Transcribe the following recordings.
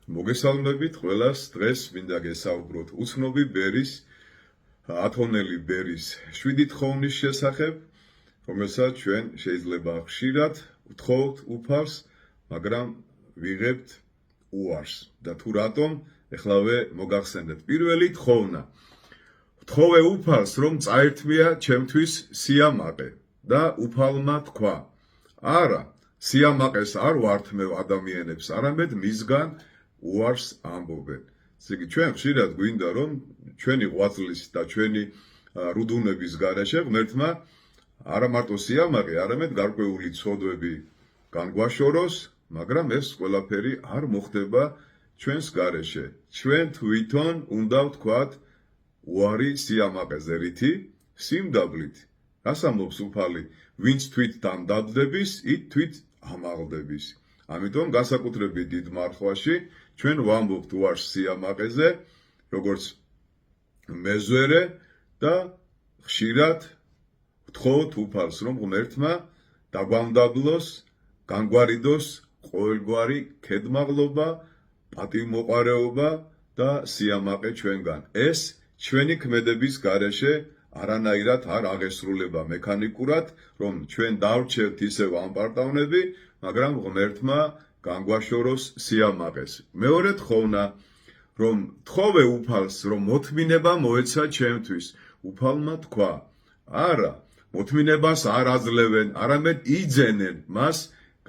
მოგესალმებით ყველას, დღეს მინდა გესაუბროთ უცნობი ბერის, ათონელი ბერის 7 თხოვნის შესახებ, რომელსაც ჩვენ შეიძლება ხშირად ვთხოვთ უფალს, მაგრამ ვიღებთ უარს. და თუ რატომ, ეხლავე მოგახსენდეთ. პირველი თხოვნა. ვთხოვე უფალს, რომ წაერთმია ჩემთვის სიამაყე და უფალმა თქვა: არა, სიამაყეს არ ვართმევ ადამიანებს, არამედ მისგან უარს ამბობენ. ესე იგი, ჩვენ ხშირად გვინდა, რომ ჩვენი ღვაწლის და ჩვენი რუდუნების გარეშე ღმერთმა არა მარტო სიამაყე, არამედ გარკვეული ცოდვები განგვაშოროს, მაგრამ ეს ყველაფერი არ მოხდება ჩვენს გარეშე. ჩვენ თვითონ უნდა ვთქვათ უარი სიამაყეზე, რითი? სიმდაბლით. რას ამბობს უფალი? ვინც თვით დამდადდების, იქ თვით ამაღლდების. ამიტომ განსაკუთრებით დიდ მარხვაში ჩვენ ვამბობთ უარს სიამაყეზე, როგორც მეზვერე და ხშირად ვთხოვთ უფალს, რომ ღმერთმა დაგვამდაბლოს, განგვარიდოს ყოველგვარი ქედმაღლობა, პატივმოყვარეობა და სიამაყე ჩვენგან. ეს ჩვენი ქმედების გარეშე არანაირად არ აღესრულება მექანიკურად, რომ ჩვენ დავრჩევთ ისევ ამპარტავნები, მაგრამ ღმერთმა განგვაშოროს სიამაყეს. მეორე თხოვნა, რომ თხოვე უფალს, რომ მოთმინება მოეცა ჩემთვის. უფალმა თქვა: არა, მოთმინებას არ აძლევენ, არამედ იძენენ მას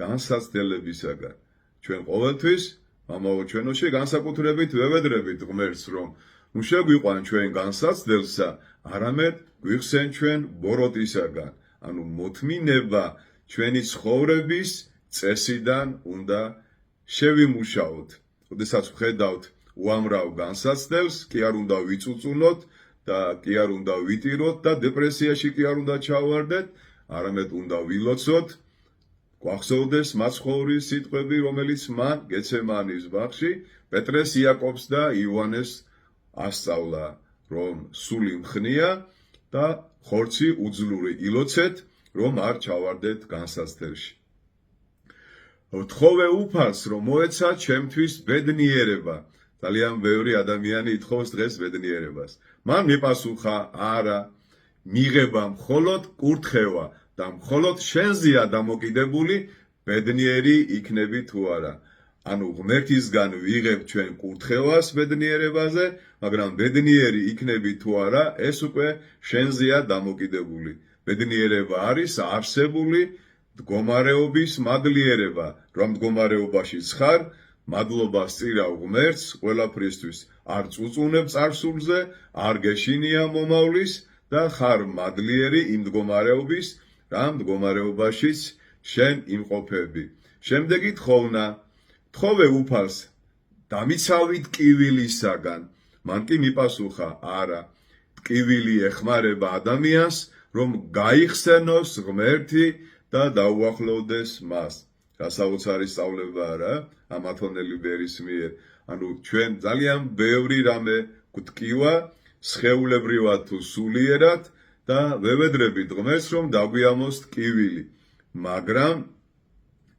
განსაცდელებისაგან. ჩვენ ყოველთვის ამავე ჩვენოში განსაკუთრებით ვევედრებით ღმერთს, რომ ნუ შეგვიყვან ჩვენ განსაცდელსა, არამედ გვიხსენ ჩვენ ბოროტისაგან. ანუ მოთმინება ჩვენი ცხოვრების წესიდან უნდა შევიმუშაოთ. როდესაც ვხედავთ უამრავ განსაცდელს, კი არ უნდა ვიწუწუნოთ და კი არ უნდა ვიტიროთ და დეპრესიაში კი არ უნდა ჩავარდეთ, არამედ უნდა ვილოცოთ, გვახსოვდეს მაცხოვრის სიტყვები, რომელიც მან გეცემანის ბაღში პეტრეს, იაკობს და იოანეს ასწავლა, რომ სული მხნია და ხორცი უძლური ილოცეთ, რომ არ ჩავარდეთ განსაცდელში. ვთხოვე უფალს, რომ მოეცა ჩემთვის ბედნიერება. ძალიან ბევრი ადამიანი ითხოვს დღეს ბედნიერებას. მან მიპასუხა: არა, მიღება მხოლოდ კურთხევა და მხოლოდ შენზეა დამოკიდებული, ბედნიერი იქნები თუ არა. ანუ ღმერთისგან ვიღებ ჩვენ კურთხევას ბედნიერებაზე, მაგრამ ბედნიერი იქნები თუ არა, ეს უკვე შენზეა დამოკიდებული. ბედნიერება არის არსებული მდგომარეობის მადლიერება, რომ მდგომარეობაში ხარ, მადლობას წირავ ღმერთს ყველაფრისთვის, არ წუწუნებ წარსულზე, არ გეშინია მომავლის და ხარ მადლიერი იმ მდგომარეობის, რა მდგომარეობაშიც შენ იმყოფები. შემდეგი თხოვნა. თხოვე უფალს დამიცავი ტკივილისაგან. მან კი მიპასუხა: არა, ტკივილი ეხმარება ადამიანს, რომ გაიხსენოს ღმერთი და დაუახლოვდეს მას. გასაოცარი სწავლება არა ამ ათონელი ბერის მიერ. ანუ ჩვენ ძალიან ბევრი რამე გვტკივა, სხეულებრივად თუ სულიერად და ვევედრებით ღმერთს, რომ დაგვიამოს ტკივილი. მაგრამ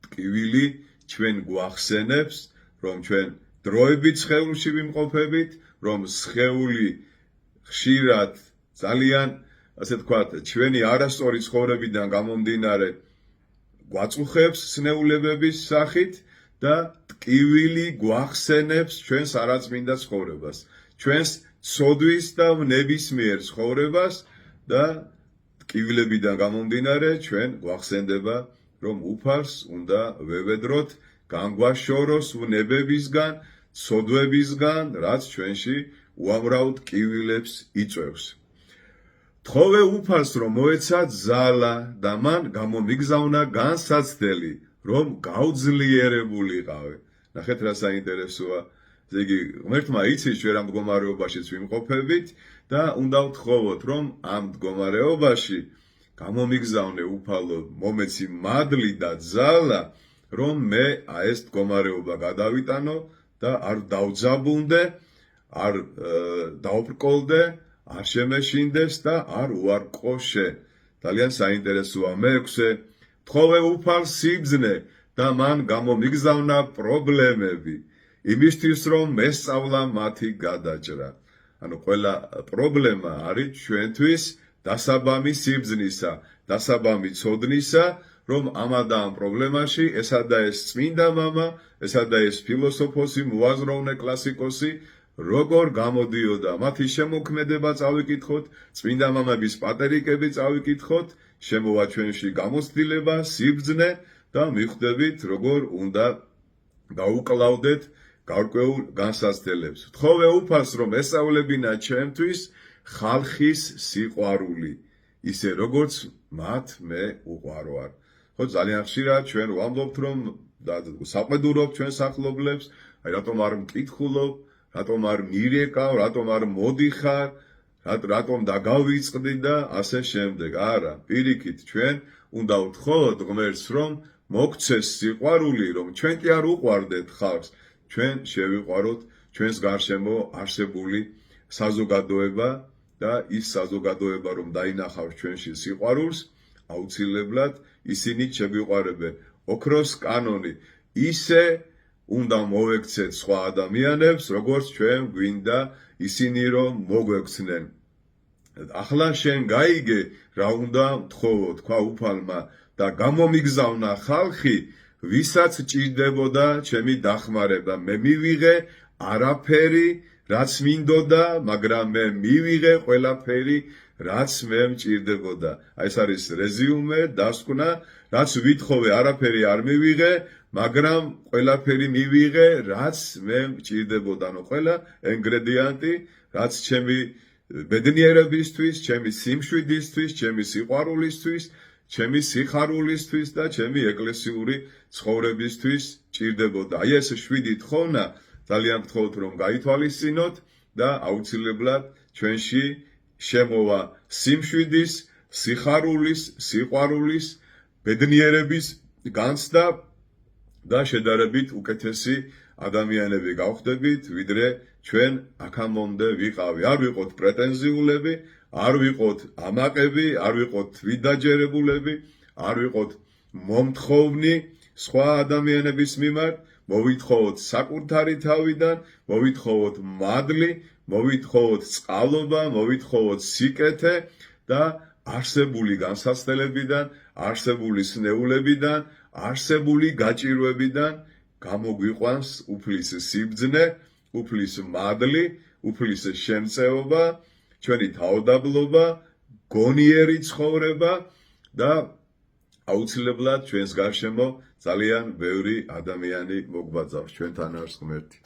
ტკივილი ჩვენ გვახსენებს, რომ ჩვენ დროებით სხეულში ვიმყოფებით, რომ სხეული ხშირად ძალიან, ასე თქვათ, ჩვენი არასწორი ცხოვრებიდან გამომდინარე გვაწუხებს სნეულებების სახით და ტკივილი გვახსენებს ჩვენს არაწმინდა ცხოვრებას, ჩვენს ცოდვის და ნებისმიერ ცხოვრებას და ტკივილებიდან გამომდინარე ჩვენ გვახსენდება, რომ უფალს უნდა ვევედროთ, განგვაშოროს ვნებებისგან, ცოდვებისგან, რაც ჩვენში უამრავ ტკივილებს იწვევს. თხოვე უფალს, რომ მოეცა ძალა და მან გამომიგზავნა განსაცდელი, რომ გაუძლიერებულიყავე. ნახეთ რა საინტერესოა. ესე იგი, ღმერთმა იცის ჩვენ ამ მდგომარეობაშიც ვიმყოფებით და უნდა ვთხოვოთ, რომ ამ მდგომარეობაში გამომიგზავნე უფალო, მომეცი მადლი და ძალა, რომ მე ეს მდგომარეობა გადავიტანო და არ დავძაბუნდე, არ დავბრკოლდე, არ შემეშინდეს და არ უარყოშე. ძალიან საინტერესოა. მეექვსე, თხოვე უფალს სიბრძნე და მან გამომიგზავნა პრობლემები. იმისთვის რომ მესწავლა მათი გადაჭრა. ანუ ყველა პრობლემა არის ჩვენთვის დასაბამი სიბრძნისა, დასაბამი ცოდნისა, რომ ამა და ამ პრობლემაში ესა და ეს წმინდა მამა, ესა და ეს ფილოსოფოსი, მოაზროვნე კლასიკოსი როგორ გამოდიოდა, მათი შემოქმედება წავიკითხოთ, წმინდა მამების პატერიკები წავიკითხოთ, შემოვა ჩვენში გამოცდილება, სიბრძნე და მიხვდებით როგორ უნდა გაუკლავდეთ გარკვეულ განსაცდელებს. ვთხოვე უფალს რომ ესწავლებინა ჩემთვის ხალხის სიყვარული, ისე როგორც მათ მე უყვარო არ. ხო ძალიან ხშირად ჩვენ ვამბობთ რომ საყვედურობ ჩვენ სახლობლებს, აი რატომ არ მკითხულობ, რატომ არ მირეკავ, რატომ არ მოდიხარ, რატომ დაგავიწყდი და ასე შემდეგ. არა, პირიქით ჩვენ უნდა ვთხოვოთ ღმერთს რომ მოგცეს სიყვარული, რომ ჩვენ კი არ უყვარდეთ ხალხს, ჩვენ შევიყვაროთ ჩვენს გარშემო არსებული საზოგადოება და ის საზოგადოება რომ დაინახავს ჩვენში სიყვარულს, აუცილებლად ისინი შეგვიყვარებენ. ოქროს კანონი ისე უნდა მოვექცეთ სხვა ადამიანებს, როგორც ჩვენ გვინდა ისინი რომ მოგვექცნენ. ახლა შენ გაიგე რა უნდა ვთხოვო, თქვა უფალმა და გამომიგზავნა ხალხი, ვისაც ჭირდებოდა ჩემი დახმარება. მე მივიღე არაფერი, რაც მინდოდა, მაგრამ მე მივიღე ყველაფერი, რაც მე მჭირდებოდა. აი ეს არის რეზიუმე, დასკვნა, რაც ვითხოვე, არაფერი არ მივიღე, მაგრამ ყველაფერი მივიღე, რაც მე მჭირდებოდა. ანუ ყველა ინგრედიანტი, რაც ჩემი ბედნიერებისთვის, ჩემი სიმშვიდისთვის, ჩემი სიყვარულისთვის, ჩემი სიხარულისთვის და ჩემი ეკლესიური ცხოვრებისთვის ჭირდებოდა. აი ეს 7 თხოვნა ძალიან გთხოვთ რომ გაითვალისწინოთ და აუცილებლად ჩვენში შემოვა სიმშვიდის, სიხარულის, სიყვარულის, ბედნიერების განცდა და შედარებით უკეთესი ადამიანები გავხდებით, ვიდრე ჩვენ აქამდე ვიყავი. არ ვიყოთ პრეტენზიულები, არ ვიყოთ ამაყები, არ ვიყოთ თვითდაჯერებულები, არ ვიყოთ მომთხოვნი სხვა ადამიანების მიმართ, მოვითხოვოთ საკუთარი თავიდან, მოვითხოვოთ მადლი, მოვითხოვოთ წყალობა, მოვითხოვოთ სიკეთე და არსებული განსაცდელებიდან, არსებული სნეულებიდან, არსებული გაჭირვებიდან გამოგვიყვანს უფლის სიბრძნე, უფლის მადლი, უფლის შემწეობა, ჩვენი თავდაბლობა, გონიერი ცხოვრება და აუცილებლად ჩვენს გარშემო ძალიან ბევრი ადამიანი მოგვბაძავს, ჩვენთან არის ღმერთი.